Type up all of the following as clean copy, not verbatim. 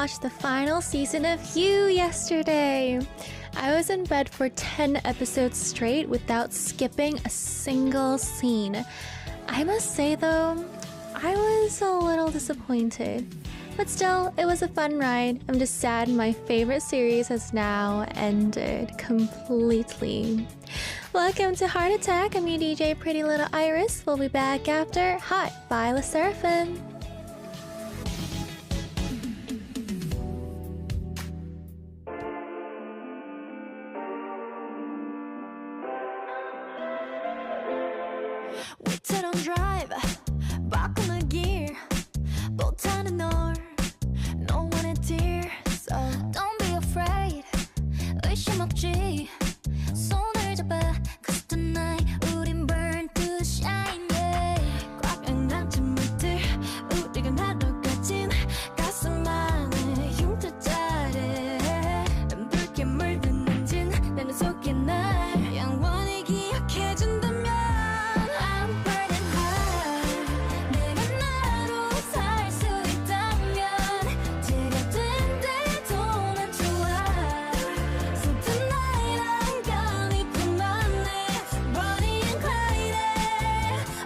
watched the final season of You yesterday. I was in bed for 10 episodes straight without skipping a single scene. I must say though, I was a little disappointed. But still, it was a fun ride. I'm just sad my favorite series has now ended completely. Welcome to Heart Attack. I'm your DJ Pretty Little Iris. We'll be back after Hot by Le Seraphim. We turn on drive, back on the gear. 못하는 널, no one is dear. So don't be afraid, 의심 없지. 손을 잡아, 'cause tonight 우린 burn to shine, yeah. 꽉 안아준 물들, 우리가 나눠가진 가슴 안에 흉터자래. 붉게 물든 엔진, 내 눈 속에 날 영원히 기억해준다면 I'm burning high. 내가 나로 살 수 있다면 제격된데도 난 좋아. So tonight I'm gonna put my lips Bonnie and Clyde.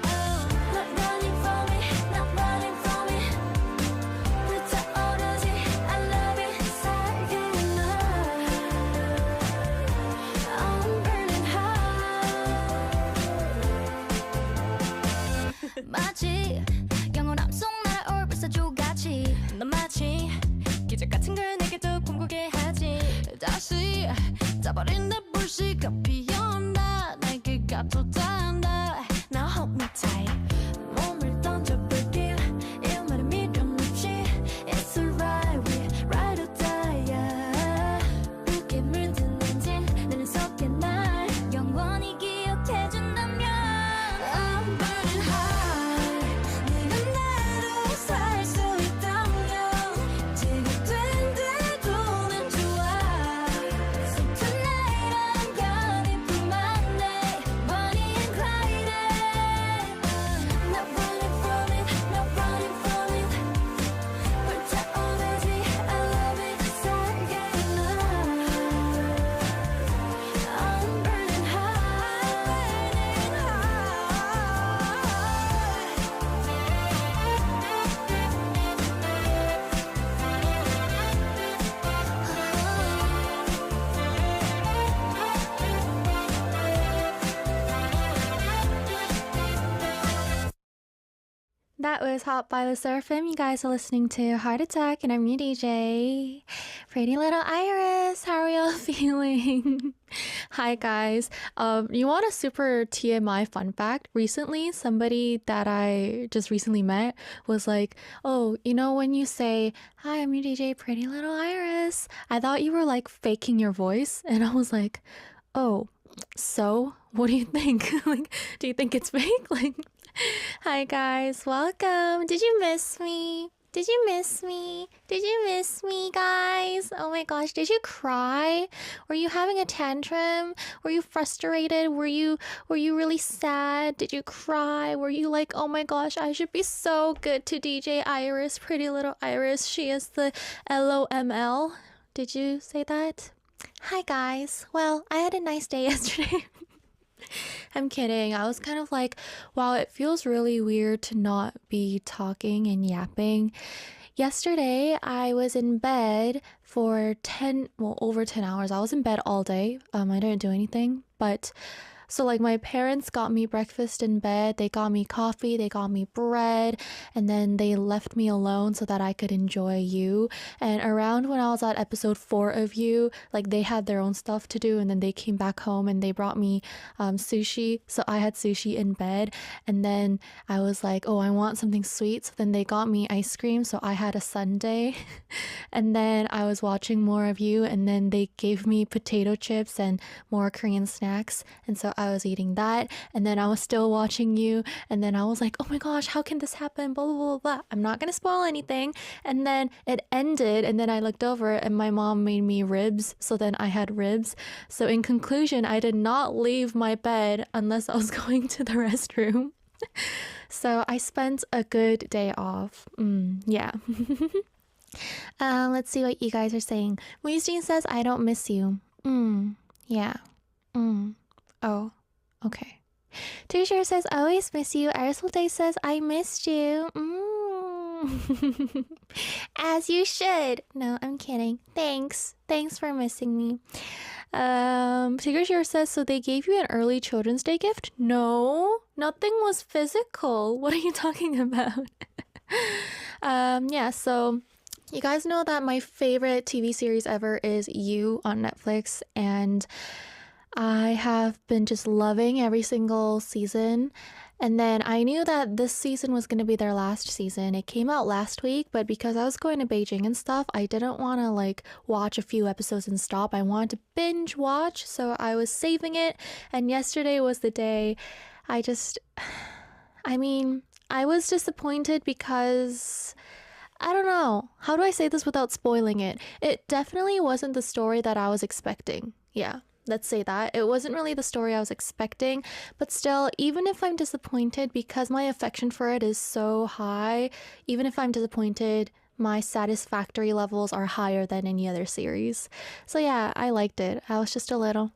Oh, not running from it, not running from it. 불타오르지 I love it 살게 나. I'm burning high. 마치 영원함 속 날아올 불사조같이 넌 마치 기적 같은 걸 내게도 꿈꾸게 하지. 다시 짜버린 내 불씨가 피어나 날개 같아 닿는다. Now hold me tight. 몸을 던져볼게 일말의 미련 없이. It's alright, we ride or die, yeah. 붉게 물든 엔진 내 눈 속에 날 영원히 기억해준다면 I'm burning high. 네가 나로 살 수 있다면 제격된데도 난 좋아. So tonight I'm gonna put my name Bonnie and Clyde. Not running from it, not running from it. 불타오르지 I love it 살게 나. I'm burning high, burning That was Hot by Le Seraphim. You guys are listening to Heart Attack, and I'm your DJ, Pretty Little Iris. How are y'all feeling? Hi guys. You want a super TMI fun fact? Recently, somebody that I just recently met was like, oh, you know when you say, hi, I'm your DJ, Pretty Little Iris, I thought you were like faking your voice. And I was like, oh, so what do you think? Like, do you think it's fake? Like, hi guys, welcome. Did you miss me? Did you miss me? Did you miss me, guys? Oh my gosh, did you cry? Were you having a tantrum? Were you frustrated? Were you really sad? Did you cry? Were you like, oh my gosh, I should be so good to DJ Iris, Pretty Little Iris. She is the LOML. Did you say that? Hi guys. Well, I had a nice day yesterday. I'm kidding. I was kind of like, wow, it feels really weird to not be talking and yapping. Yesterday, I was in bed for over 10 hours. I was in bed all day. I didn't do anything, but so like my parents got me breakfast in bed, they got me coffee, they got me bread, and then they left me alone so that I could enjoy You. And around when I was at episode 4 of You, like they had their own stuff to do, and then they came back home and they brought me sushi. So I had sushi in bed, and then I was like, oh, I want something sweet. So then they got me ice cream, so I had a sundae. And then I was watching more of You, and then they gave me potato chips and more Korean snacks, and so I was eating that, and then I was still watching You, and then I was like, oh my gosh, how can this happen, blah blah blah blah. I'm not gonna spoil anything. And then it ended, and then I looked over and my mom made me ribs, so then I had ribs. So in conclusion, I did not leave my bed unless I was going to the restroom. So I spent a good day off. Yeah. Let's see what you guys are saying. Muisjin says, I don't miss you. Yeah. Oh, okay. Tushar says, I always miss you. Aristotle says, I missed you. As you should. No, I'm kidding. Thanks for missing me. Tiggershare says, so they gave you an early Children's Day gift? No, nothing was physical. What are you talking about? Yeah, so you guys know that my favorite TV series ever is You on Netflix, and I have been just loving every single season. And then I knew that this season was going to be their last season. It came out last week, but because I was going to Beijing and stuff, I didn't want to like watch a few episodes and stop. I wanted to binge watch, so I was saving it. And yesterday was the day. I was disappointed because I don't know. How do I say this without spoiling it? It definitely wasn't the story that I was expecting. Yeah. Let's say that. It wasn't really the story I was expecting, but still, even if I'm disappointed, because my affection for it is so high, even if I'm disappointed, my satisfactory levels are higher than any other series. So yeah, I liked it. I was just a little,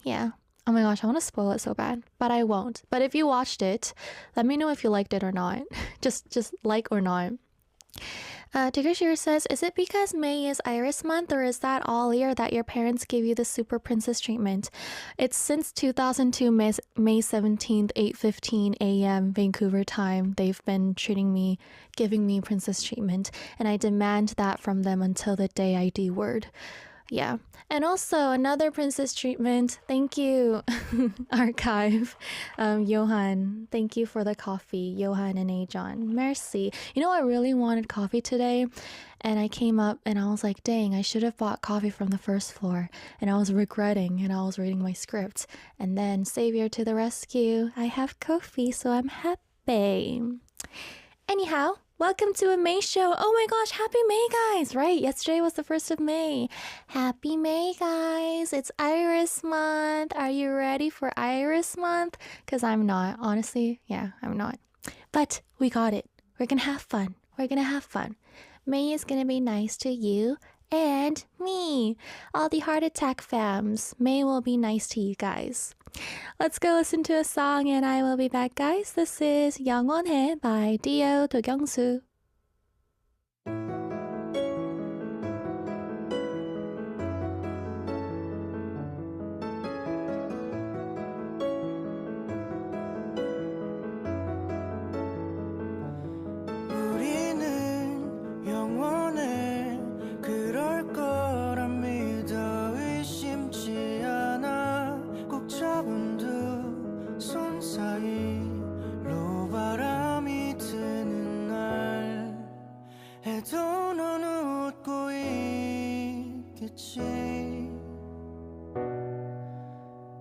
yeah. Oh my gosh, I want to spoil it so bad, but I won't. But if you watched it, let me know if you liked it or not. just like or not. Tiggershire says, is it because May is Iris month, or is that all year that your parents gave you the super princess treatment? It's since 2002 May 17th 8:15 a.m. Vancouver time. They've been giving me princess treatment, and I demand that from them until the day I do word. Yeah. And also another princess treatment. Thank you, Archive. Johan, thank you for the coffee. Johan and Ajon. Merci. You know, I really wanted coffee today. And I came up and I was like, dang, I should have bought coffee from the first floor. And I was regretting, and I was reading my script. And then, savior to the rescue. I have coffee, so I'm happy. Anyhow, welcome to a May show. Oh my gosh, happy May, guys. Right, yesterday was the 1st of May. Happy May, guys. It's Iris month. Are you ready for Iris month? Because I'm not. Honestly, yeah, I'm not. But we got it. We're going to have fun. May is going to be nice to you and me. All the heart attack fams. May will be nice to you guys. Let's go listen to a song and I will be back, guys. This is 영원해 by Dio 도경수.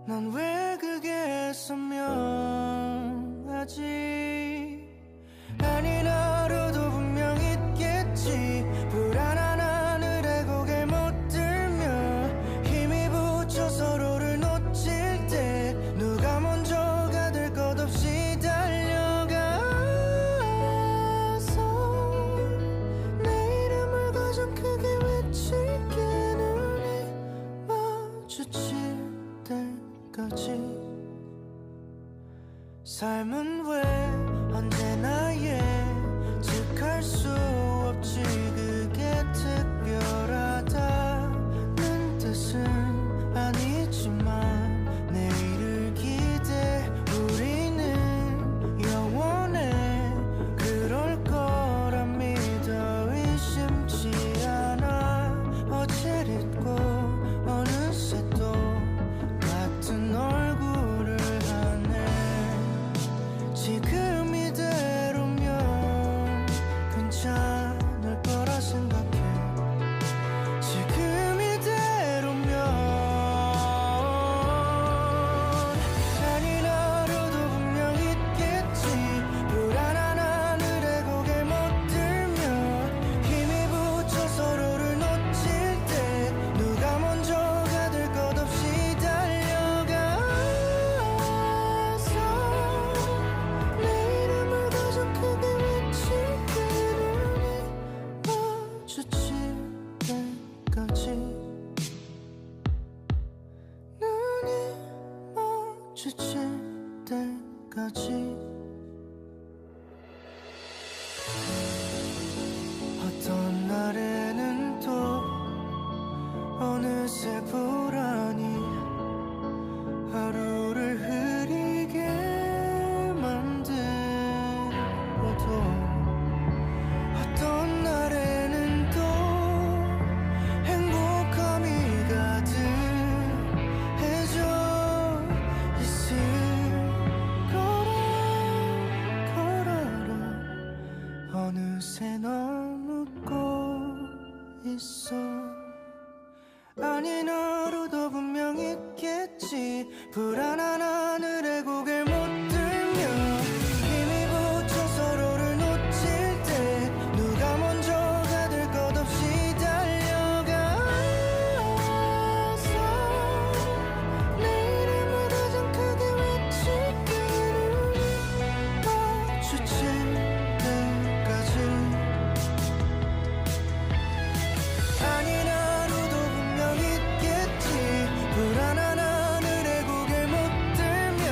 난 왜 그게 선명하지? 아닌 하루도 분명 있겠지. 불안한 하늘에 고개 못 들며 힘이 붙여 서로를 놓칠 때 누가 먼저가 될 것 없이 달려가서 내 이름을 가장 크게 외칠게. 눈이 마주칠 때까지. 삶은 왜 언제나 예측할 수 없지. 그게 특별하다는 뜻은 아니지만 내일을 기대. 우리는 영원해 그럴 거라 믿어. 의심치 않아. 어제를 잊고 어느새 또 같은 얼굴을 하네. 지금 이대로면 괜찮아. 때까지 눈이 마주칠 때까지 어떤 날에는 또 어느새 불안이 하루를 흐리게 만들어도 어떤 날에는 또 행복함이 가득해져 있을 거라 어느새 널 묻고 있어 아닌 하루도 분명 있겠지 불안한 하늘에 고개를 못 들며 힘이 붙여 서로를 놓칠 때 누가 먼저가 될 것 없이 달려가서 내 이름을 가장 크게 외칠게 눈이 마주칠 때까지 아닌 하루도 분명 있겠지 불안한 하늘에 고개를 못 들며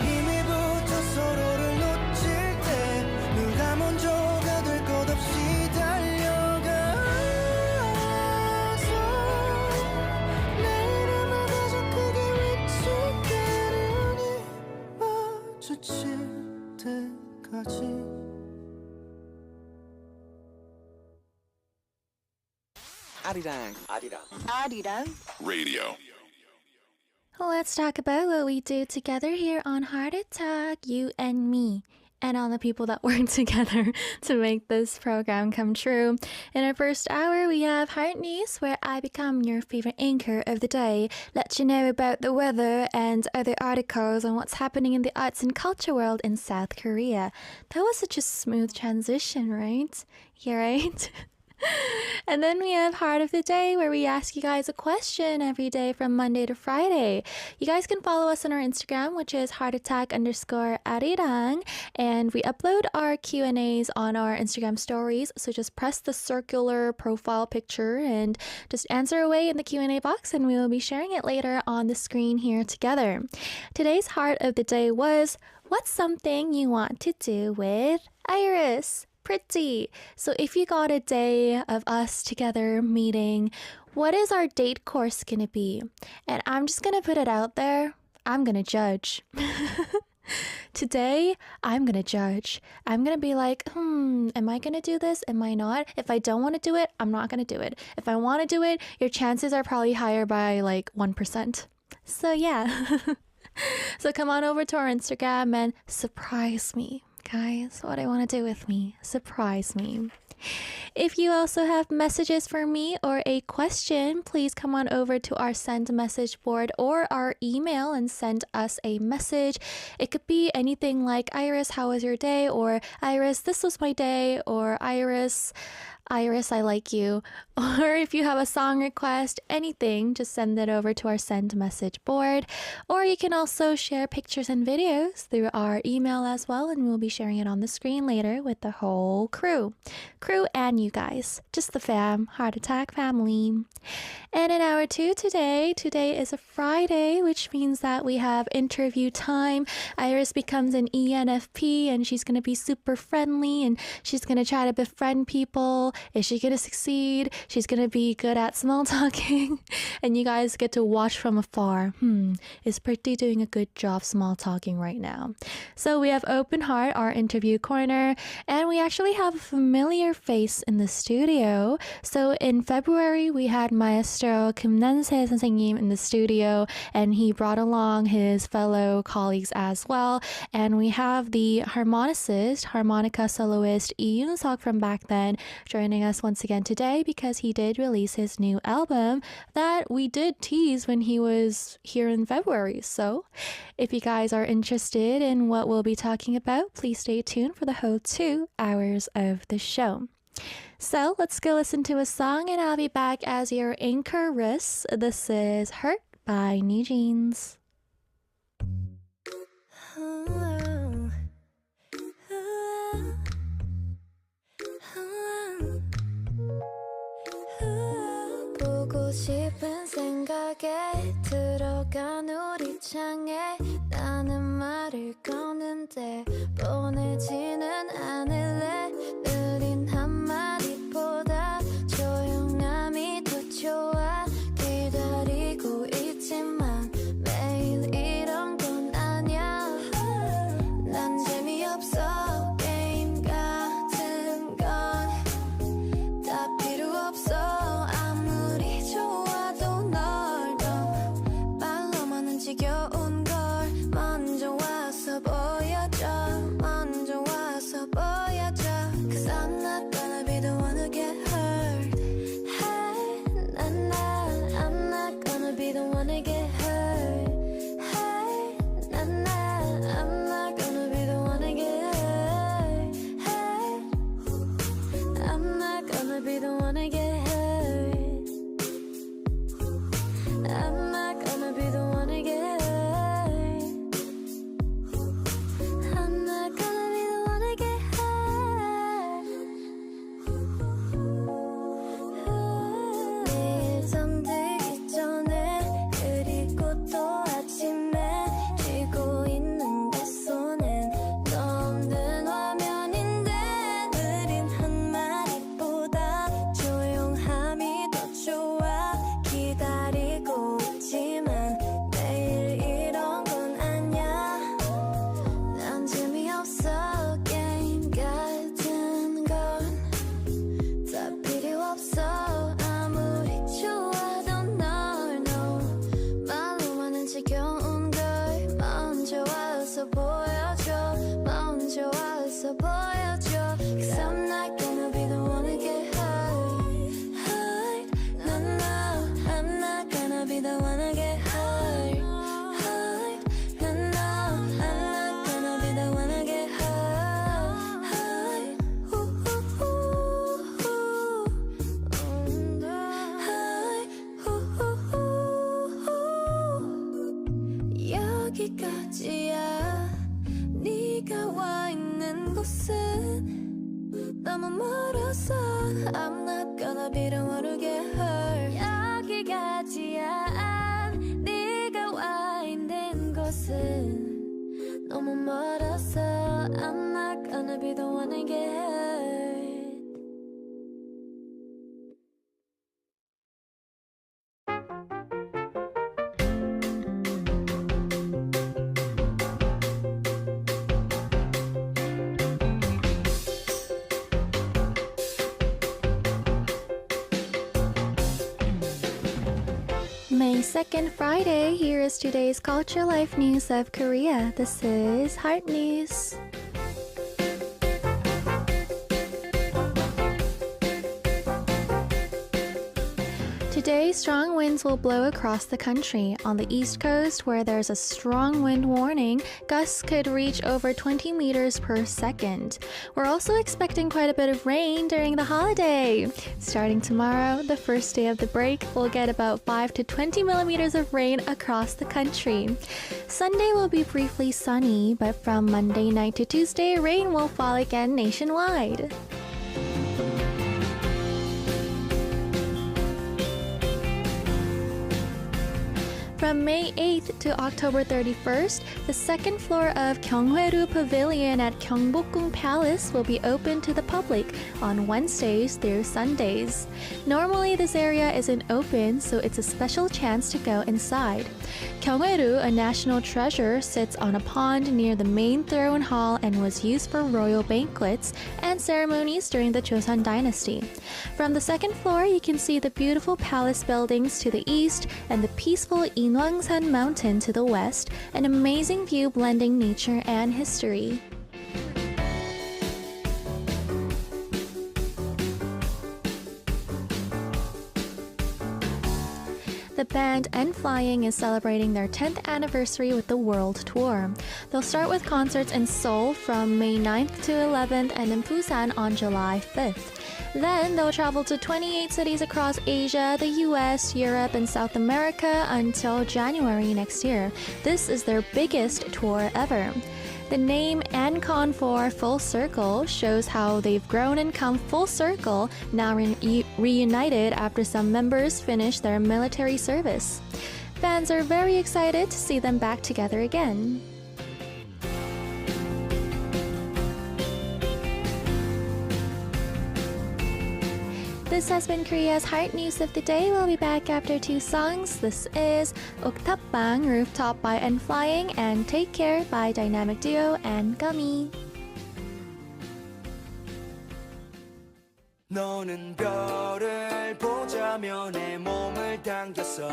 힘이 붙어 서로를 놓칠 때 누가 먼저가 될 것 없이 달려가서 내 이름을 가장 크게 외칠게 눈이 마주칠 때까지 Arirang. Radio. Let's talk about what we do together here on Heart Attack, you and me, and all the people that work together to make this program come true. In our first hour, we have Heart News, where I become your favorite anchor of the day, let you know about the weather and other articles on what's happening in the arts and culture world in South Korea. That was such a smooth transition, right? Yeah, right? And then we have Heart of the Day, where we ask you guys a question every day from Monday to Friday. You guys can follow us on our Instagram, which is heartattack_Arirang, and we upload our Q&As on our Instagram stories. So just press the circular profile picture and just answer away in the Q&A box, and we will be sharing it later on the screen here together. Today's Heart of the Day was, what's something you want to do with Iris? Pretty. So if you got a day of us together meeting, what is our date course gonna be? And I'm just gonna put it out there. I'm gonna judge. Today, I'm gonna judge. I'm gonna be like, am I gonna do this? Am I not? If I don't want to do it, I'm not gonna do it. If I want to do it, your chances are probably higher by like 1%. So yeah. So come on over to our Instagram and surprise me. Guys, what I want to do with me. Surprise me. If you also have messages for me or a question, please come on over to our send message board or our email and send us a message. It could be anything like, Iris, how was your day? Or Iris, this was my day. Or Iris, I like you. Or if you have a song request, anything, just send it over to our send message board. Or you can also share pictures and videos through our email as well, and we'll be sharing it on the screen later with the whole crew and you guys, just the Heart Attack family. And in hour 2 today is a Friday, which means that we have interview time. Iris becomes an ENFP and she's going to be super friendly and she's going to try to befriend people. Is she going to succeed? She's going to be good at small talking and you guys get to watch from afar. Is Pretty doing a good job small talking right now? So we have Open Heart, our interview corner, and we actually have a familiar face in the studio. So in February, we had Maestro Kim Nanse 선생님 in the studio, and he brought along his fellow colleagues as well. And we have the harmonicist, harmonica soloist Lee Yoon-seok from back then joining us once again today because he did release his new album that we did tease when he was here in February. So if you guys are interested in what we'll be talking about, please stay tuned for the whole 2 hours of the show. So let's go listen to a song and I'll be back as your anchoress. This is Hurt by New Jeans. 보고 싶은 생각에 들어간 우리 창에 나는 말을 거는데 보내지는 않을래 느린 한마디보다 조용함이 더 좋아 기다리고 있지만 매일 이런 건 아냐 난 재미없어 게임 같은 건 다 필요 없어 아무리 좋아도 널 더 말로만은 지겨운 걸 먼저 와서 보여줘 먼저 와서 보여줘 Cause I'm not gonna be the one to get hurt Hey, I'm not gonna be the one to get hurt Hey, I'm not gonna be the one to get hurt Hey, I'm not gonna be the one to get hurt I'm not gonna be the one to get hurt I'm not gonna be the one to get hurt 내일 잠들기 전에 그리고 또 아침에 쥐고 있는 내 손엔 너 없는 화면인데 느린 한마디보다 조용함이 더 좋아 기다리고 있지만 매일 이런 건 아냐 난 재미없어 게임 같은 건 다 필요 없어 아무리 좋아도 널 no 말로만은 지겨운 걸 먼저 와서 보여줘 먼저 와서 보여줘 Cause I'm not gonna be the one to get hurt No, no, I'm not gonna be the one to get hurt No, no, I'm not gonna be the one to get hurt 여기까지야 네가 와 있는 곳은 너무 멀어서 I'm not gonna be the one to get hurt 여기까지야 네가 와 있는 곳은 너무 멀어서 I'm not gonna be the one to get hurt May 2nd, Friday. Here is today's culture life news of Korea. This is Heart News. Today, strong winds will blow across the country. On the East Coast, where there's a strong wind warning, gusts could reach over 20 meters per second. We're also expecting quite a bit of rain during the holiday. Starting tomorrow, the first day of the break, we'll get about 5 to 20 millimeters of rain across the country. Sunday will be briefly sunny, but from Monday night to Tuesday, rain will fall again nationwide. From May 8th to October 31st, the second floor of Gyeonghaeru Pavilion at Gyeongbokgung Palace will be open to the public on Wednesdays through Sundays. Normally, this area isn't open, so it's a special chance to go inside. Gyeonghaeru, a national treasure, sits on a pond near the main throne hall and was used for royal banquets and ceremonies during the Joseon Dynasty. From the second floor, you can see the beautiful palace buildings to the east and the peaceful Inwangsan Mountain to the west, an amazing view blending nature and history. The band and Flying is celebrating their 10th anniversary with the world tour. They'll start with concerts in Seoul from May 9th to 11th and in Busan on July 5th. Then they'll travel to 28 cities across Asia, the US, Europe, and South America until January next year. This is their biggest tour ever. The name Ancon for Full Circle shows how they've grown and come full circle, now reunited after some members finish their military service. Fans are very excited to see them back together again. This has been Korea's Heart News of the Day. We'll be back after 2 songs. This is Oktabang, Rooftop by And Flying, and Take Care by Dynamic Duo and Gummy. 너는 별을 보자며 내 몸을 당겼어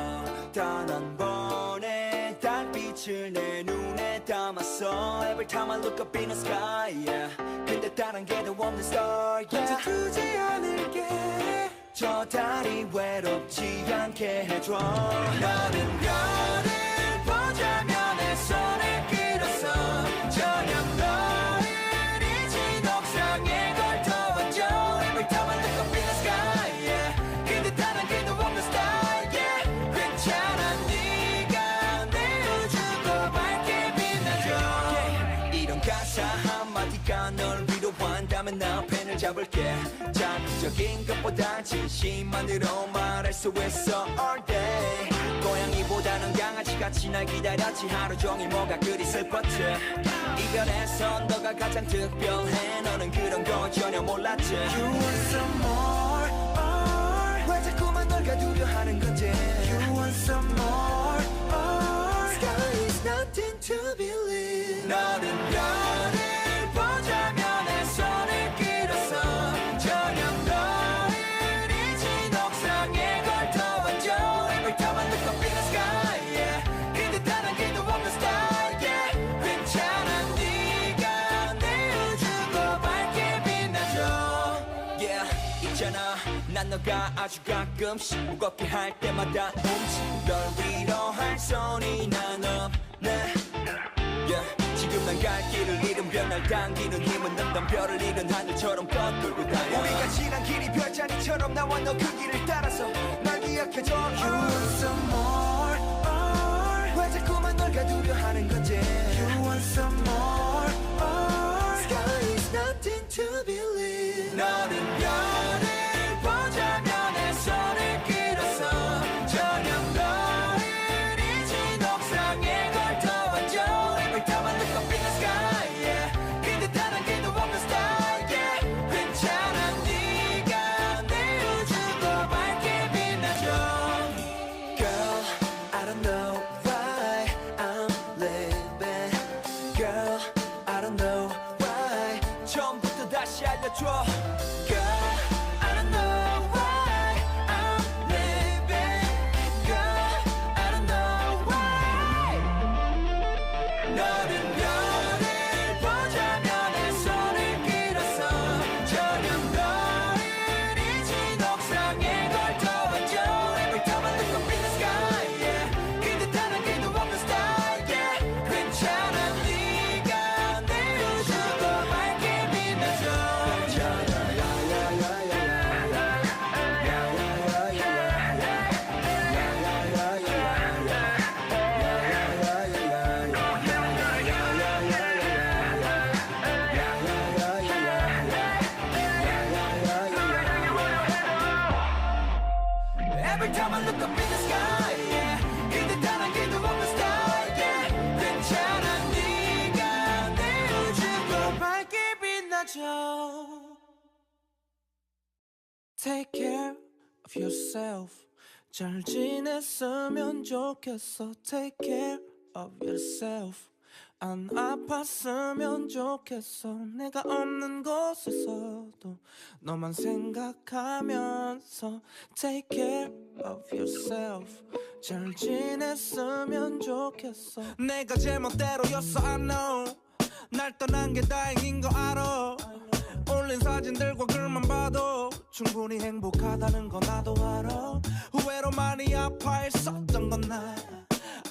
단 한 번의 달빛을 내 눈에 담았어 Every time I look up in the sky yeah. 근데 다른 게 더 없는 star yeah. 두지 않을게 저 달이 외롭지 않게 해줘 너는 별을 보자며 내 손을 끌었어 저녁 너를 잊은 옥상에 걸터왔죠 Every time I look up in the sky yeah. 근데 다른 게 더 없는 star yeah. 괜찮아 네가 내 우주도 밝게 빛나줘 yeah. 이런 가사 한마디가 널 위로한다면 나 펜을 잡을게 자극적인 것보다 진심만으로 말할 수 있어 all day 고양이보다는 강아지같이 날 기다렸지 하루 종일 뭐가 그리 슬펐지 이별에선 너가 가장 특별해 너는 그런 거 전혀 몰랐지 You want some more or 왜 자꾸만 널 가두려 하는 건지 You want some more or Sky is nothing to believe 너는 별을 보자며 내 손을 끌었어 저녁 너를 잊은 옥상에 걸터왔죠 Every time I look up in the sky yeah. 근데 다른 게 더 없는 star yeah. 괜찮아 네가 내 우주도 밝게 빛나줘 yeah. 있잖아 난 너가 아주 가끔씩 무겁게 할 때마다 널 위로할 손이 난 없네 yeah. 지금 난 갈 길을 잃은 별날 당기는 힘은 없던 별을 잃은 하늘처럼 뻗돌고 다녀 우리가 지난 길이 별자리처럼 나와 너 그 길을 따라서 날 기억해줘 You want some more or 왜 자꾸만 널 가두려 하는 건지 You want some more or Sky is nothing to believe 너는 별을 보자며 내 손을 끌었어 저녁 너를 잊은 옥상에 걸터왔죠 Every time I look up in the sky yeah. 근데 다른 게 더 없는 star yeah. 괜찮아 네가 내 우주도 밝게 빛나줘 Girl I don't know why I'm living Girl I don't know why 처음부터 다시 알려줘 Girl I don't know why I'm living Girl I don't know why 너는 별을 보자며 내 손을 끌었어 저녁 너를 잊은 옥상에 걸터왔죠 Every time I look up in the sky yeah. 근데 다른 게 더 없는 star yeah. 괜찮아 네가 내 우주도 밝게 빛나줘 Every time I look up in the sky yeah. 근데 다른 게 더 없는 star yeah. 괜찮아 네가 내 우주도 밝게 빛나줘 Take care of yourself 잘 지냈으면 좋겠어 Take care of yourself 안 아팠으면 좋겠어 내가 없는 곳에서도 너만 생각하면서 Take care of yourself 잘 지냈으면 좋겠어 내가 제멋대로였어 I know 날 떠난 게 다행인 거 알아 올린 사진들과 글만 봐도 충분히 행복하다는 거 나도 알아 후회로 많이 아파했었던 건 나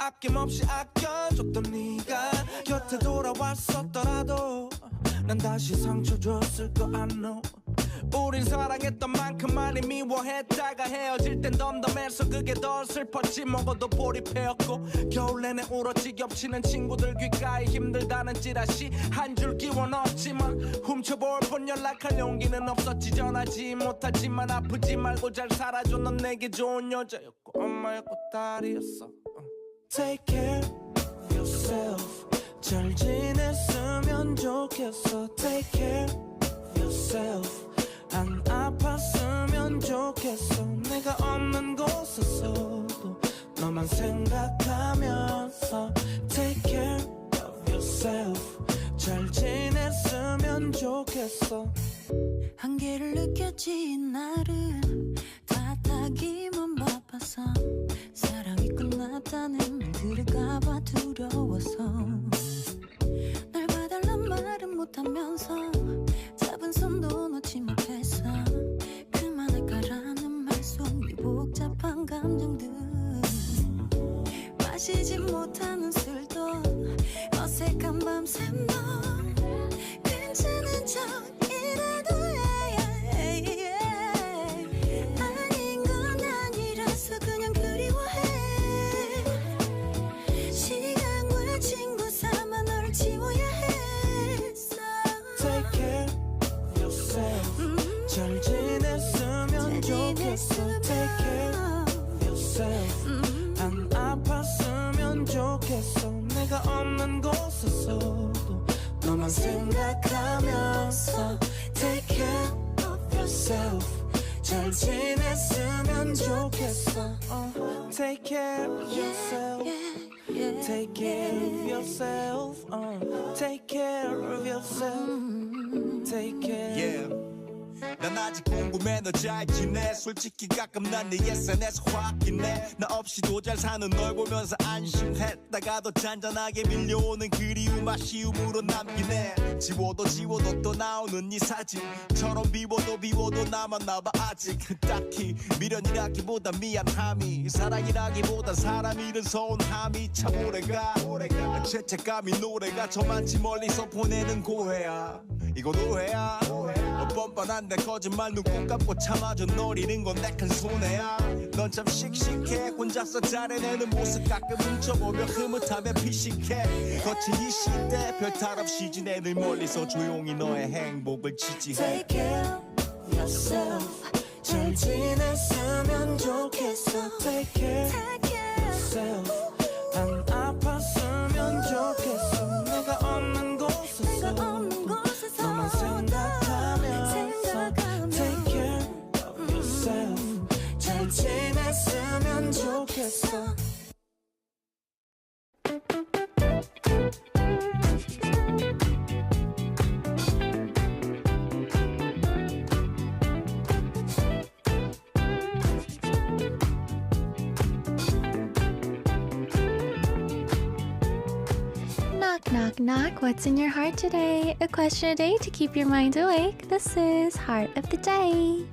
아낌없이 아껴줬던 네가 곁에 돌아왔었더라도 난 다시 상처 줬을 거 I know 우린 사랑했던 만큼 많이 미워했다가 헤어질 땐 덤덤해서 그게 더 슬펐지 먹어도 몰입해였고 겨울 내내 울었지 겹치는 친구들 귓가에 힘들다는 찌라시 한 줄 끼워 넣었지만 훔쳐볼 폰 연락할 용기는 없었지 전하지 못하지만 아프지 말고 잘 살아줘 넌 내게 좋은 여자였고 엄마였고 딸이었어 Take care of yourself 잘 지냈으면 좋겠어 Take care of yourself 안 아팠으면 좋겠어 내가 없는 곳에서도 너만 생각하면서 Take care of yourself 잘 지냈으면 좋겠어 한계를 느꼈지 이날은 탓하기만 바빠서 사랑이 끝났다는 말 들을까봐 두려워서 날 봐달란 말은 못하면서 잡은 손도 놓지 못했어 그만할까라는 말 속에 복잡한 감정들 마시지 못하는 술도 어색한 밤샘 넌 괜찮은 척이라도 해 아닌 건 아니라서 그냥 그리워해 시간과 친구 삼아 너를 지워야 했어 Take care of yourself 잘 지냈으면 좋겠어 Take care of yourself 안 아팠으면 좋겠어 내가 없는 곳에서도 너만 생각하면서 Take care of yourself 잘 지냈으면 좋겠어 Take care of yourself Take care of yourself Take care of yourself Take care 난 아직 궁금해 너 잘 지내 솔직히 가끔 난 네 SNS 확인해 나 없이도 잘 사는 널 보면서 안심했다가도 잔잔하게 밀려오는 그리움 아쉬움으로 남긴 해 지워도 또 나오는 네 사진처럼 비워도 남았나봐 아직 딱히 미련이라기보다 미안함이 사랑이라기보다 사람 잃은 서운함이 참 오래가 죄책감이 노래가 저만치 멀리서 보내는 고해야 이건 오해야 뻔뻔한데 거짓말 눈꼭 감고 참아줘 널 잃은 건 내 큰 손해야 넌 참 씩씩해 혼자서 잘해내는 모습 가끔 훔쳐보며 흐뭇하며 피식해 거친 이 시대 별탈 없이 지내 늘 멀리서 조용히 너의 행복을 지지해 Take care of yourself 잘 지냈으면 좋겠어 Take care of yourself 안 아팠으면 좋겠어 내가 없는 곳에서 너만 생각하면서 Take care of yourself 잘 지냈으면 좋겠어 Knock, knock, knock. What's in your heart today? A question a day to keep your mind awake. This is Heart of the Day.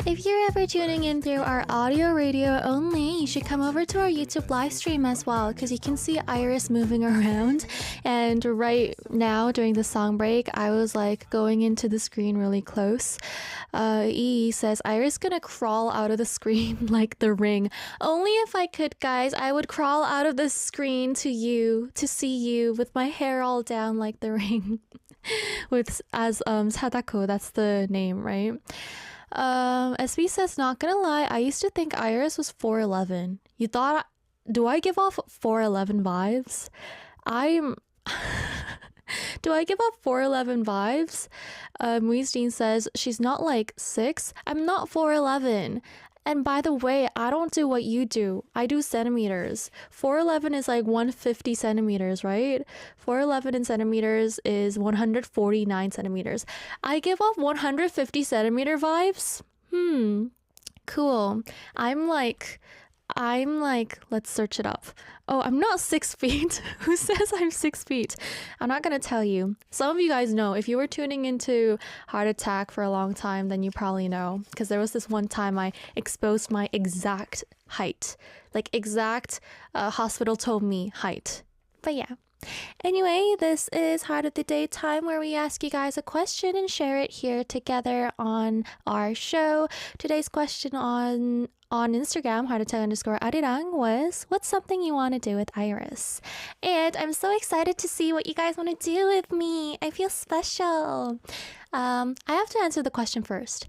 If you're ever tuning in through our audio radio only, you should come over to our YouTube live stream as well because you can see Iris moving around. And right now during the song break, I was like going into the screen really close. E says, Iris gonna crawl out of the screen like the ring. Only if I could, guys, I would crawl out of the screen to see you with my hair all down like the ring. As Sadako, that's the name, right? SB says, not gonna lie, I used to think Iris was 4'11". You thought, do I give off 4'11 vibes? Do I give off 4'11 vibes? Muisdeen says, she's not like 6. I'm not 4'11. And by the way, I don't do what you do. I do centimeters. 4'11 is like 150 centimeters, right? 4'11 in centimeters is 149 centimeters. I give off 150 centimeter vibes? Cool. I'm like, let's search it up. Oh, I'm not 6 feet. Who says I'm 6 feet? I'm not going to tell you. Some of you guys know. If you were tuning into Heart Attack for a long time, then you probably know. Because there was this one time I exposed my exact height. Like exact hospital told me height. But yeah. Anyway, this is Heart of the Day time where we ask you guys a question and share it here together on our show. Today's question on Instagram, _Arirang, was, what's something you want to do with Iris? And I'm so excited to see what you guys want to do with me. I feel special. I have to answer the question first.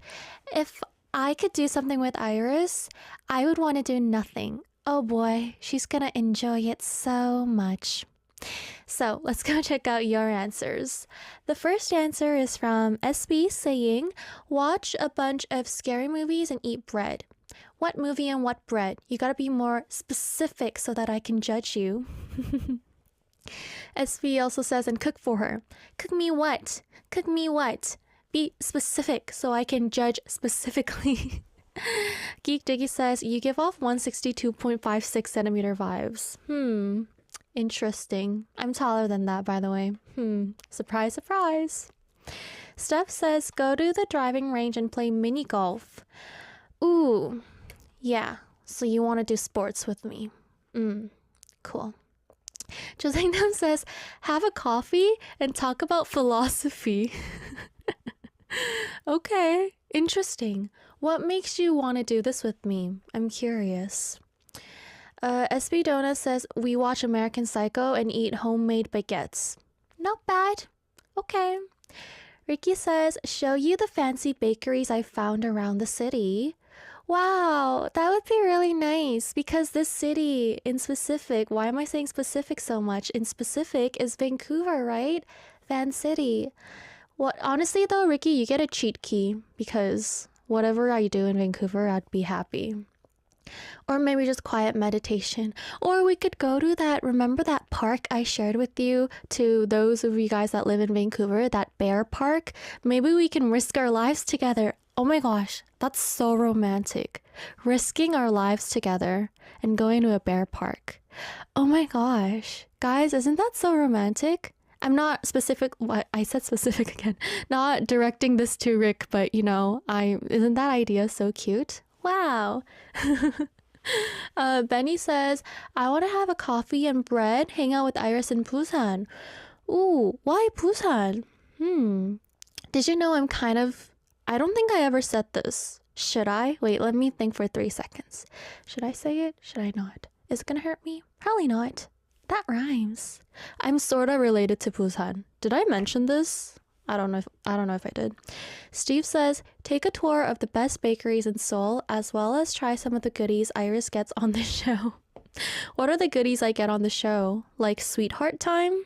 If I could do something with Iris, I would want to do nothing. Oh boy, she's gonna enjoy it so much. So let's go check out your answers. The first answer is from SB saying, watch a bunch of scary movies and eat bread. What movie and what bread? You gotta be more specific so that I can judge you. SB also says, and cook for her. Cook me what? Cook me what? Be specific so I can judge specifically. Geek Diggy says, you give off 162.56 centimeter vibes. Interesting. I'm taller than that, by the way. Surprise, surprise. Steph says, go to the driving range and play mini golf. Ooh, yeah. So you want to do sports with me? Cool. Josengdam says, have a coffee and talk about philosophy. Okay, interesting. What makes you want to do this with me? I'm curious. SB Dona says, we watch American Psycho and eat homemade baguettes. Not bad. Okay. Ricky says, show you the fancy bakeries I found around the city. Wow, that would be really nice because this city in specific, why am I saying specific so much? In specific is Vancouver, right? Van City. What? Honestly though, Ricky, you get a cheat key because whatever I do in Vancouver, I'd be happy. Or maybe just quiet meditation. Or we could go to that, remember that park I shared with you, to those of you guys that live in Vancouver, that bear park? Maybe we can risk our lives together. Oh my gosh, that's so romantic. Risking our lives together and going to a bear park. Oh my gosh. Guys, isn't that so romantic? I'm not specific, what I said specific again. Not directing this to Rick, but you know, isn't that idea so cute? Wow. Benny says, I want to have a coffee and bread, hang out with Iris in Busan. Ooh, why Busan? Did you know I don't think I ever said this. Should I? Wait, let me think for 3 seconds. Should I say it? Should I not? Is it gonna hurt me? Probably not. That rhymes. I'm sorta related to Busan. Did I mention this? I don't know if I did. Steve says, take a tour of the best bakeries in Seoul, as well as try some of the goodies Iris gets on the show. What are the goodies I get on the show? Like sweetheart time?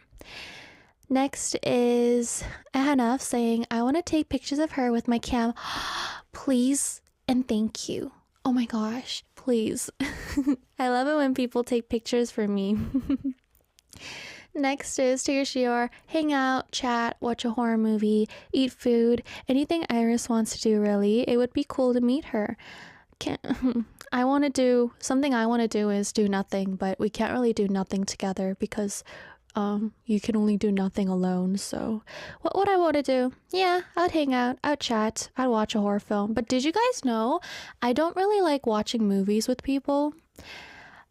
Next is Ahanaf saying, I want to take pictures of her with my cam. Please and thank you. Oh my gosh, please. I love it when people take pictures for me. Next is Tigger Shior, hang out, chat, watch a horror movie, eat food, anything Iris wants to do really. It would be cool to meet her. Something I want to do is do nothing, but we can't really do nothing together because you can only do nothing alone. So what would I want to do? Yeah, I'd hang out, I'd chat, I'd watch a horror film. But did you guys know I don't really like watching movies with people?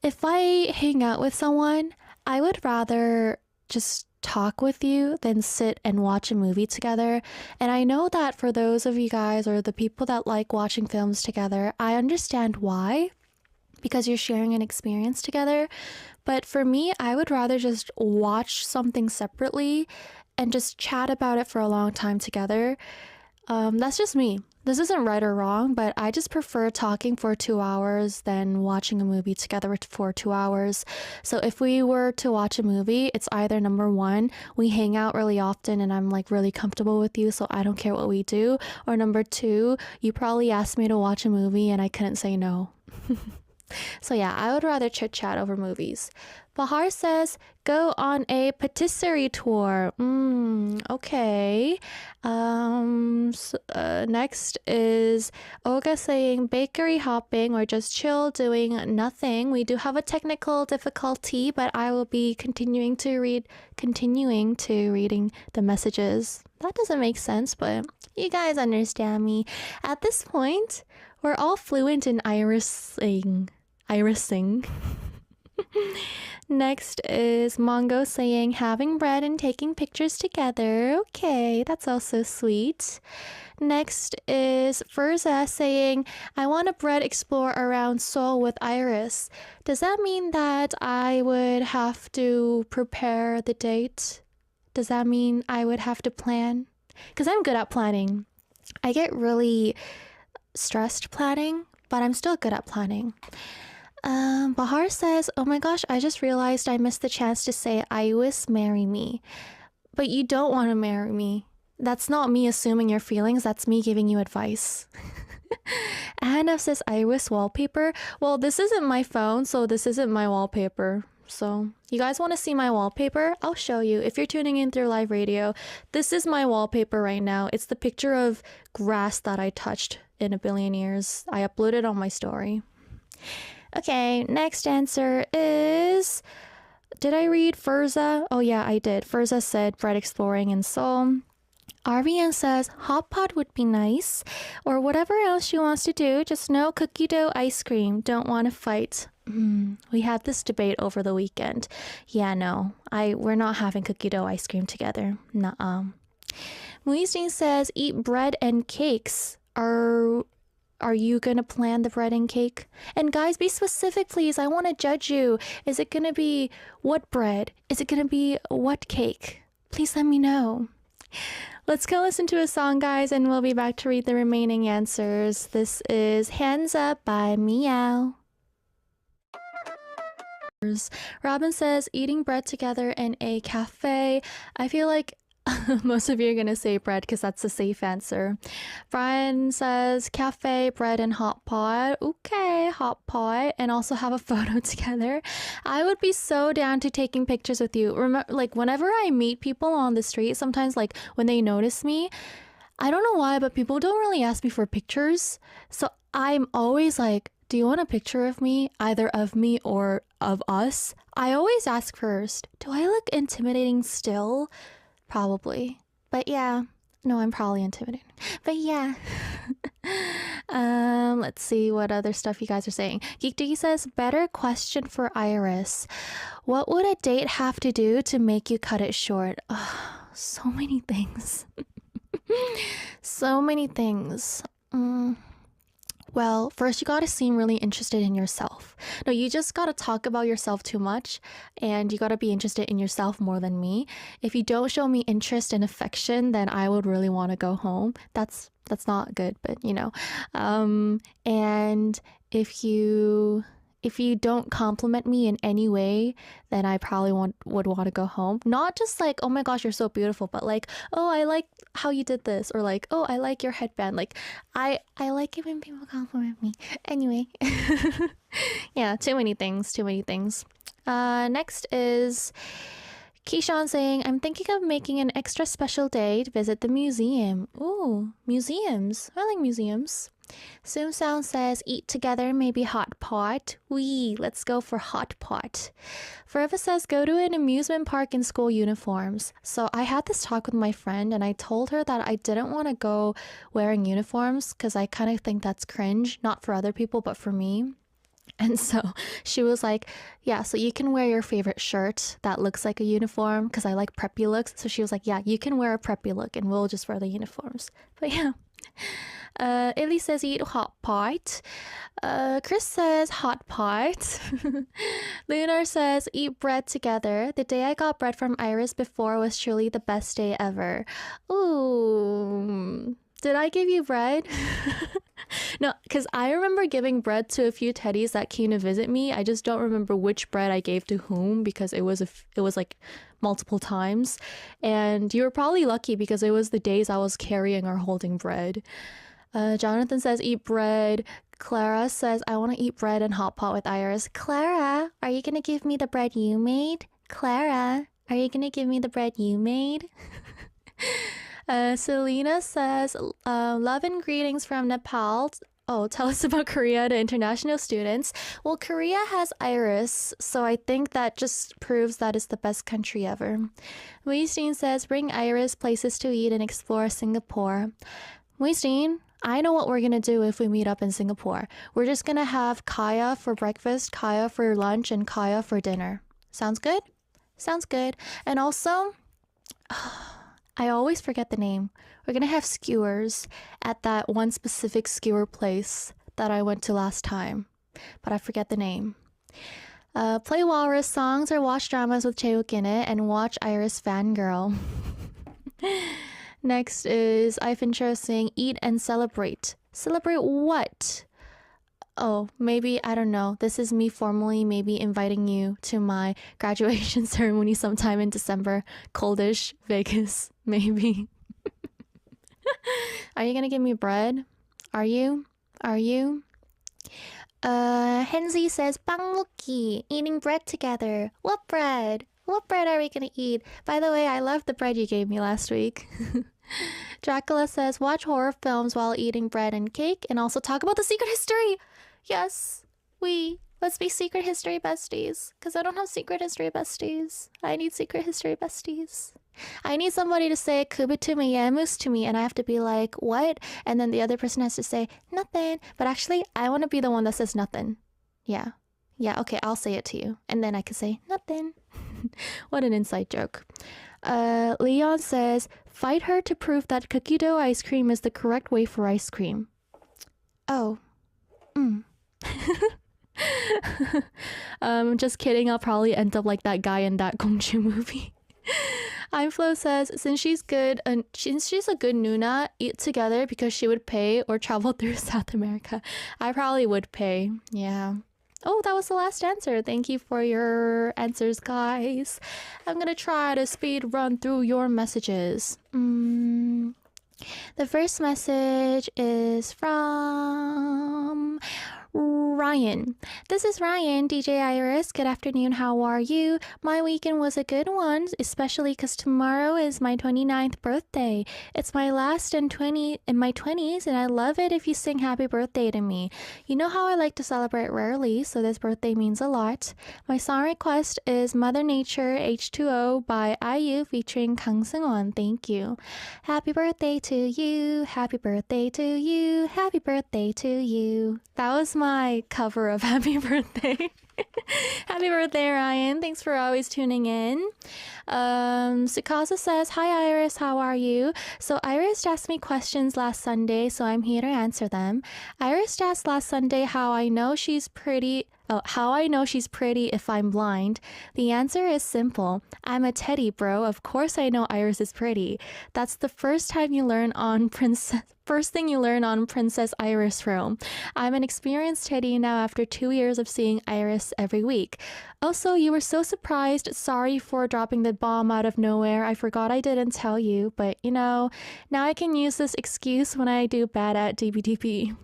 If I hang out with someone, I would rather just talk with you than sit and watch a movie together. And I know that for those of you guys or the people that like watching films together, I understand why, because you're sharing an experience together. But for me, I would rather just watch something separately and just chat about it for a long time together. That's just me. This isn't right or wrong, but I just prefer talking for 2 hours than watching a movie together for 2 hours. So if we were to watch a movie, it's either number one, we hang out really often and I'm like really comfortable with you, so I don't care what we do. Or number two, you probably asked me to watch a movie and I couldn't say no. So yeah, I would rather chit chat over movies. Bahar says, go on a patisserie tour. Okay. Next is Olga saying bakery hopping or just chill doing nothing. We do have a technical difficulty, but I will be continuing to reading the messages. That doesn't make sense, but you guys understand me. At this point, we're all fluent in Irising. irising. Next is Mongo saying having bread and taking pictures together. Okay, that's also sweet. Next is Furza saying, I want a bread explore around Seoul with Iris. Does that mean that I would have to prepare the date? Does that mean I would have to plan? Because I'm good at planning. I get really stressed planning, but I'm still good at planning. Bahar says, oh my gosh, I just realized I missed the chance to say Iris marry me. But you don't want to marry me. That's not me assuming your feelings, that's me giving you advice. Hannah says Iris wallpaper. Well, this isn't my phone, so this isn't my wallpaper. So, you guys want to see my wallpaper? I'll show you. If you're tuning in through live radio, this is my wallpaper right now. It's the picture of grass that I touched in a billion years. I uploaded on my story. Okay, next answer is... Did I read Furza? Oh yeah, I did. Furza said bread exploring in Seoul. Arvian says hot pot would be nice, or whatever else she wants to do, just no cookie dough ice cream. Don't want to fight. We had this debate over the weekend. Yeah, no, we're not having cookie dough ice cream together. Nuh-uh. Muising says eat bread and cakes. Are you gonna plan the bread and cake? And guys, be specific, please. I want to judge you. Is it gonna be what bread? Is it gonna be what cake? Please let me know. Let's go listen to a song, guys, and we'll be back to read the remaining answers. This is Hands Up by Meow. Robin says eating bread together in a cafe. I feel like most of you are going to say bread because that's a safe answer. Brian says cafe, bread, and hot pot. Okay, hot pot. And also have a photo together. I would be so down to taking pictures with you. Remember, like whenever I meet people on the street, sometimes like when they notice me, I don't know why, but people don't really ask me for pictures. So I'm always like, do you want a picture of me? Either of me or of us? I always ask first, do I look intimidating still? Probably. But yeah. No, I'm probably intimidating. But yeah. Let's see what other stuff you guys are saying. Geek Diggy says, better question for Iris. What would a date have to do to make you cut it short? Oh, so many things. So many things. Well, first you gotta seem really interested in yourself. No, you just gotta talk about yourself too much, and you gotta be interested in yourself more than me. If you don't show me interest and affection, then I would really want to go home. That's not good, but you know. And if you don't compliment me in any way, then I probably would want to go home. Not just like, oh my gosh, you're so beautiful, but like, oh, I like how you did this, or like, oh, I like your headband. Like, I like it when people compliment me. Anyway, yeah, too many things. Next is Keyshawn saying, I'm thinking of making an extra special day to visit the museum. Ooh, museums. I like museums. Soon Sound says, eat together, maybe hot pot. Wee, let's go for hot pot. Forever says, go to an amusement park in school uniforms. So I had this talk with my friend and I told her that I didn't want to go wearing uniforms because I kind of think that's cringe, not for other people, but for me. And so she was like, yeah, so you can wear your favorite shirt that looks like a uniform because I like preppy looks. So she was like, yeah, you can wear a preppy look and we'll just wear the uniforms. But yeah. Illy says eat hot pot. Chris says hot pot. Lunar says eat bread together. The day I got bread from Iris before was truly the best day ever. Ooh. Did I give you bread? No, because I remember giving bread to a few teddies that came to visit me. I just don't remember which bread I gave to whom because it was like multiple times. And you were probably lucky because it was the days I was carrying or holding bread. Jonathan says eat bread. Clara says I want to eat bread and hot pot with Iris. Clara, are you gonna give me the bread you made? Clara, are you gonna give me the bread you made? Selena says love and greetings from Nepal. Oh, tell us about Korea to international students. Well, Korea has Iris, so I think that just proves that it's the best country ever. Weisteen says bring Iris places to eat and explore Singapore. Weisteen, I know what we're gonna do if we meet up in Singapore. We're just gonna have Kaya for breakfast, Kaya for lunch, and Kaya for dinner. Sounds good? Sounds good. And also, I always forget the name. We're gonna have skewers at that one specific skewer place that I went to last time, but I forget the name. Play Walrus songs or watch dramas with Chaewook in it and watch Iris fangirl. Next is Ivan Cho saying eat and celebrate. Celebrate what? Oh, maybe, I don't know. This is me formally maybe inviting you to my graduation ceremony sometime in December. Coldish, Vegas, maybe. Are you gonna give me bread? Are you? Are you? Henzi says, 빵 먹기, eating bread together. What bread? What bread are we gonna eat? By the way, I love the bread you gave me last week. Dracula says, watch horror films while eating bread and cake and also talk about the secret history. Yes, let's be secret history besties. Because I don't have secret history besties. I need secret history besties. I need somebody to say kubitume yamus to me and I have to be like, what? And then the other person has to say, nothing. But actually, I want to be the one that says nothing. Yeah. Yeah, okay, I'll say it to you. And then I can say, nothing. What an inside joke. Leon says, fight her to prove that cookie dough ice cream is the correct way for ice cream. Oh. Just kidding, I'll probably end up like that guy in that Gongju movie. Flo says, since she's a good Nuna, eat together because she would pay or travel through South America. I probably would pay, yeah. Oh, that was the last answer. Thank you for your answers, guys. I'm gonna try to speed run through your messages. The first message is from Ryan. This is Ryan, DJ Iris. Good afternoon. How are you? My weekend was a good one, especially because tomorrow is my 29th birthday. It's my last in my 20s, and I love it if you sing happy birthday to me. You know how I like to celebrate rarely, so this birthday means a lot. My song request is Mother Nature H2O by IU featuring Kang Seung-won. Thank you. Happy birthday to you. Happy birthday to you. Happy birthday to you. That was my cover of Happy Birthday. Happy birthday, Ryan. Thanks for always tuning in. Sukasa says, hi, Iris. How are you? So Iris asked me questions last Sunday, so I'm here to answer them. Iris asked last Sunday how I know she's pretty if I'm blind. The answer is simple. I'm a teddy, bro. Of course I know Iris is pretty. That's the first thing you learn on Princess Iris Room. I'm an experienced teddy now after 2 years of seeing Iris every week. Also, you were so surprised. Sorry for dropping the bomb out of nowhere. I forgot I didn't tell you, but now I can use this excuse when I do bad at DBDP.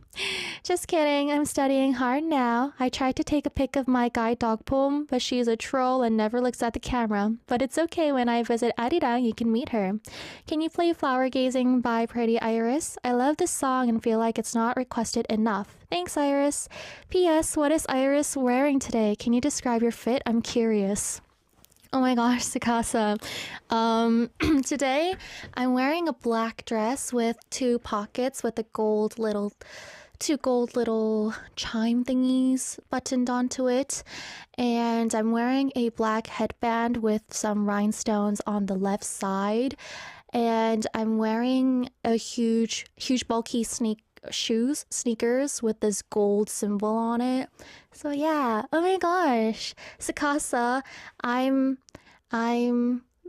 Just kidding, I'm studying hard now. I tried to take a pic of my guide dog Pum, but she's a troll and never looks at the camera. But it's okay, when I visit Arirang, you can meet her. Can you play Flower Gazing by Pretty Iris? I love this song and feel like it's not requested enough. Thanks, Iris. P.S. What is Iris wearing today? Can you describe your fit? I'm curious. Oh my gosh, Sakasa. Today I'm wearing a black dress with 2 pockets with two gold little chime thingies buttoned onto it. And I'm wearing a black headband with some rhinestones on the left side. And I'm wearing a huge bulky sneakers with this gold symbol on it. So yeah, oh my gosh, Sakasa, I'm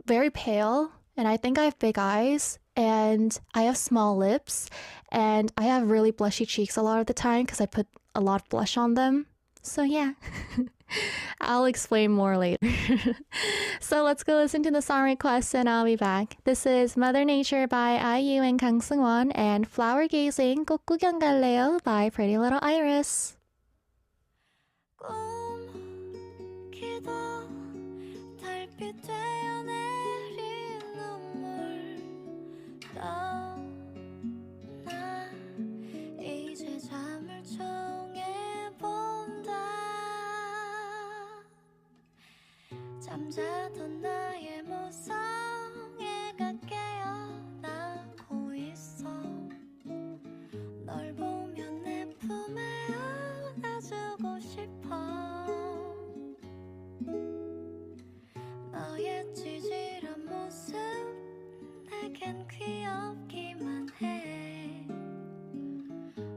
very pale and I think I have big eyes and I have small lips and I have really blushy cheeks a lot of the time because I put a lot of blush on them. So yeah, I'll explain more later. So let's go listen to the song request and I'll be back. This is Mother Nature by IU and Kang Seung-won and Flower Gazing 꽃 구경 갈래요 by Pretty Little Iris. 꿈기도 달빛 되어 내린 눈물 떠나 이제 잠을 청해본다 잠자던 나의 모성애가 깨어나고 있어 너 내겐 귀엽기만 해.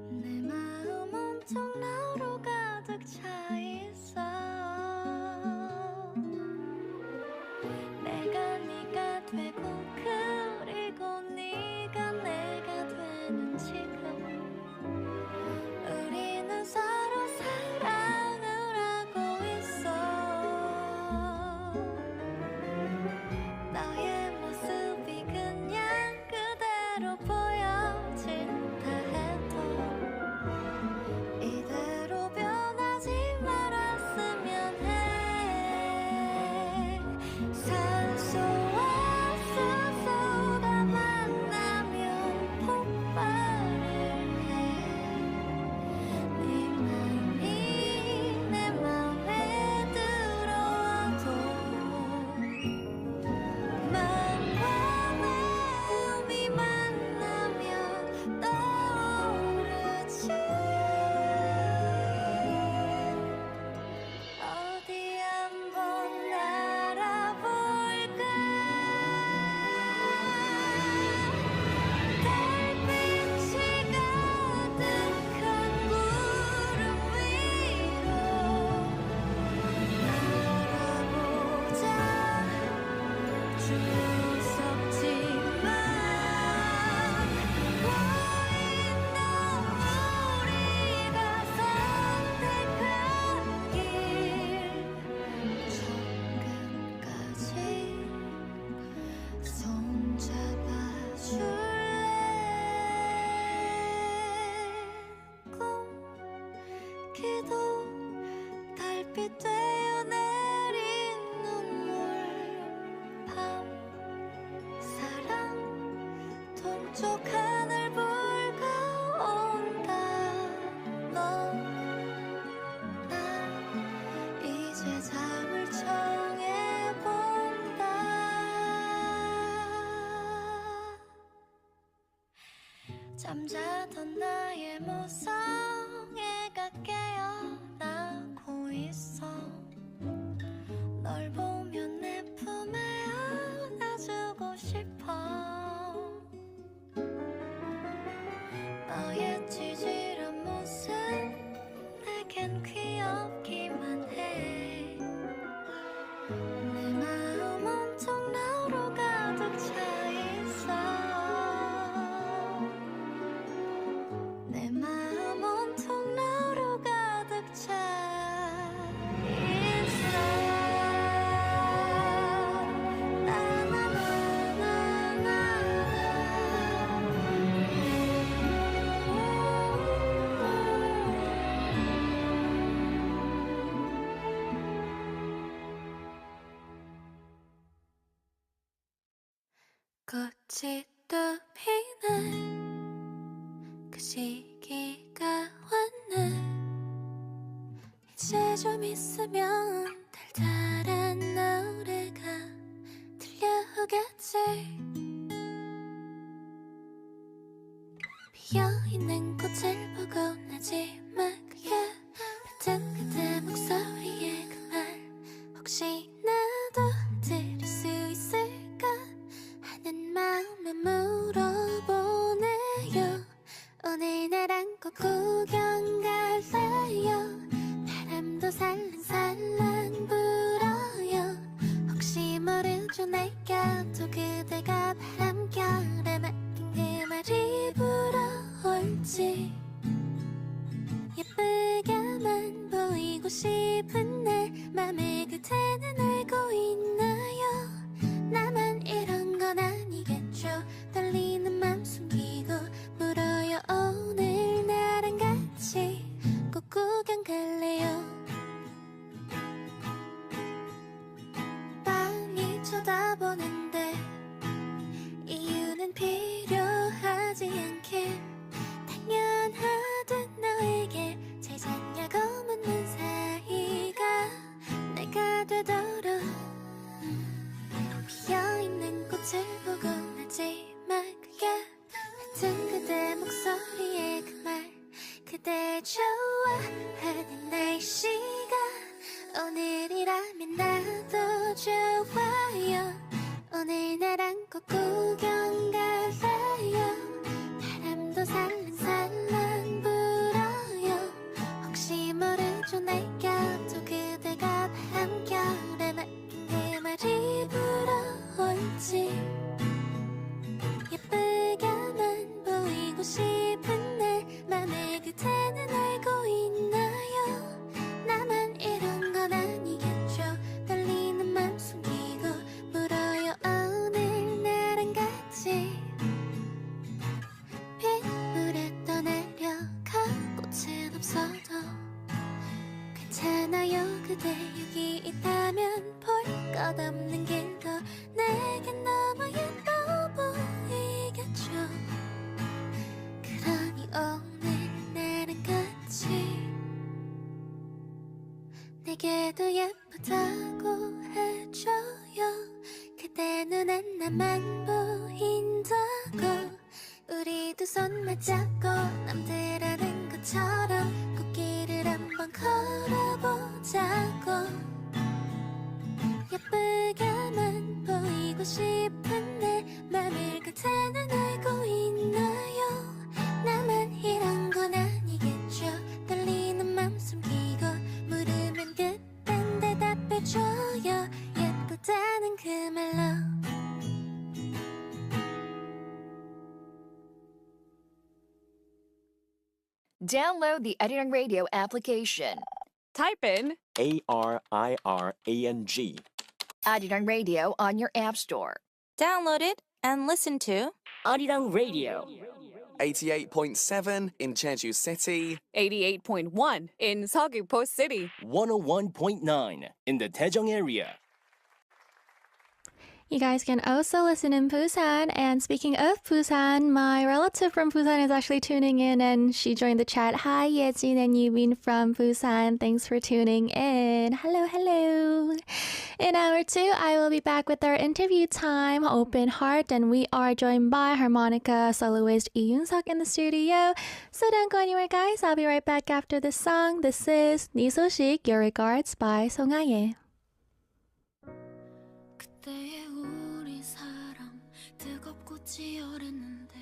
내 마음 온통 너로 가득 차 있어. 내가 네가 되고 그리고 네가 내가 되는 지금 우리는 서로 사랑을 하고 있어. 너의 모습이 그냥 그대로 보여진다 해도 이대로 변하지 말았으면 해. 산소와 수소가 만나면 폭발을 해. 네 맘이 내 맘에 들어와도 마음과 마음이 만나면 떠오르지. 어디 한번 알아볼까. 달빛이 가득한 구름 위로 날아보자. 주섭지만 보인다. 우리가 선택한 길 정끝까지 손잡아줄래. 꿈기도 달빛 되어 내린 눈물. 밤 사랑 동쪽 하늘 불가온다. 너 나 이제 잠을 청해본다. 잠자던 나의 모성애가 깨어나고 있어. 널 보면 내 품에 안아주고 싶어. 너의 찌질한 모습 내겐 귀엽기만 해. 내 마음 온통 너로 가득 차 있어. 내 마음 온통 너로 가득 차 있어. 꽃이 또 피는 그 시기가 왔네. 이제 좀 있으면 달달한 노래가 들려오겠지. 피어있는 꽃을 보고 나지막하게 뱉은 그대 목소리에 그 말 혹시나도 들을 수 있을까 하는 마음에 물어보네요. 오늘 나랑 꼭 구경 갈래요. 바람도 살랑살랑 불어요. 혹시 모르죠 내가 또 그대가 바람결에 맡긴 그 말이 불어올지. 예쁘게만 보이고 싶은 내 맘에 그대는 알고 있나요? 나만 이런 건 아니겠죠. 떨리는 맘 숨기고 물어요. 오늘 나랑 같이 꼭 구경 갈래요. 빤히 쳐다보는데 이유는 필요하지 않게 당연하듯 너에게 잘 잤냐고 묻는 사이가 내가 되도록 피어있는 꽃을 보고 나지막하게 뱉은 그대 목소리에 그 말 그대 좋아하는 날씨가 오늘이라면 나도 좋아요. 오늘 나랑 꼭 구경 그래도 예쁘다고 해줘요. 그대 눈엔 나만 보인다고. 우리 두 손 맞잡고 남들 아는 것처럼 꽃길을 한번 걸어보자고. 예쁘게만 보이고 싶은데 맘을 그대는 알고 있나요? 나만 이런 건 아니겠죠. 떨리는 맘 숨기고 물으면 그땐 대답해줘요. 예쁘다는 그 말로. Download the Arirang Radio application. Type in Arirang. Arirang Radio on your app store. Download it and listen to Arirang Radio. 88.7 in Jeju City. 88.1 in Seogwipo City. 101.9 in the Daejeong area. You guys can also listen in Busan. And speaking of Busan, my relative from Busan is actually tuning in and she joined the chat. Hi, Yejin and Yubin from Busan. Thanks for tuning in. Hello, hello. In hour 2, I will be back with our interview time, Open Heart, and we are joined by harmonica soloist Lee Yoon-seok in the studio. So don't go anywhere, guys. I'll be right back after this song. This is 네 소식, Your Regards by Song Ha-ye. 그때의 우리 사랑 뜨겁고 치열했는데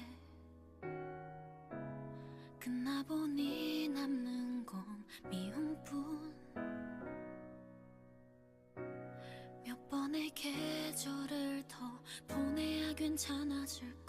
끝나보니 남는 건 미움뿐. 몇 번의 계절을 더 보내야 괜찮아질까.